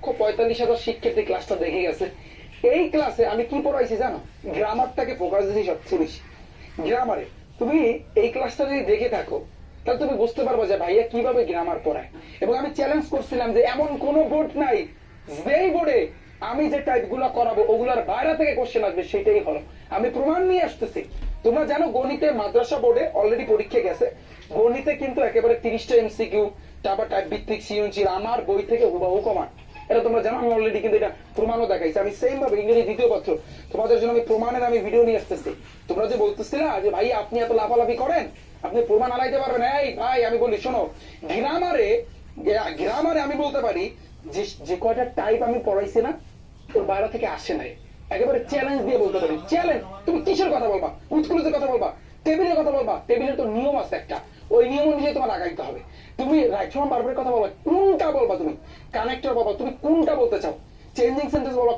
1,45,000 শিক্ষার্থী ক্লাসটা দেখে গেছে। এই ক্লাসে আমি কি পড়াইছি জানো? গ্রামারটাকে ফোকাস দিয়েছি সবচেয়ে বেশি। গ্রামারে তুমি এই ক্লাসটা যদি দেখে থাকো তাহলে তুমি বুঝতে পারবে যে ভাইয়া কিভাবে গ্রামার পড়ায়। এবং আমি চ্যালেঞ্জ করছিলাম যে এমন কোন বোর্ড নাই যেই বোর্ডে আমি যে টাইপ গুলা করাবো ওগুলার বাইরে থেকে কোশ্চেন আসবে, সেটাই হলো। আমি প্রমাণ নিয়ে আসতেছি। তোমরা জানো গণিতে মাদ্রাসা বোর্ডে অলরেডি পরীক্ষা গেছে, গণিতে কিন্তু একেবারে 30টা এমসিকিউ, তারপর টাইপ ভিত্তিক সৃজনশীল আমার বই থেকে হুবহু কমান। এটা তোমরা জানো, আমি অলরেডি কিন্তু এটা প্রমাণও দেখাইছি। আমি সেম ভাবে ইংরেজি দ্বিতীয় পত্র তোমাদের জন্য আমি প্রমাণের আমি ভিডিও নিয়ে আসতেছি। তোমরা যে বলতেছিলে যে ভাই আপনি এত লাফালাফি করেন, আপনি প্রমাণ আলাইতে পারবেন, এই ভাই আমি বলি শোনো, গ্রামারে গ্রামারে আমি বলতে পারি যে যে কয়টা টাইপ আমি পড়াইছি না ওর বাইরে থেকে আসে নাই। একেবারে চ্যালেঞ্জ দিয়ে বলতে পারি, চ্যালেঞ্জ। তুমি কিসের কথা বলবা? উৎকুলতের কথা বলবা, টেবিলের কথা বলবা, টেবিলের তো নিয়ম আছে একটা, ওই নিয়ম অনুযায়ী তোমার আগাইতে হবে। তুমি রাইট ফ্রম বারবারের কথা বলবা, কোনটা বলবা? তুমি কানেক্টর বলবা, তুমি কোনটা বলতে চাও? চেঞ্জিং সেন্টেন্স বলবা,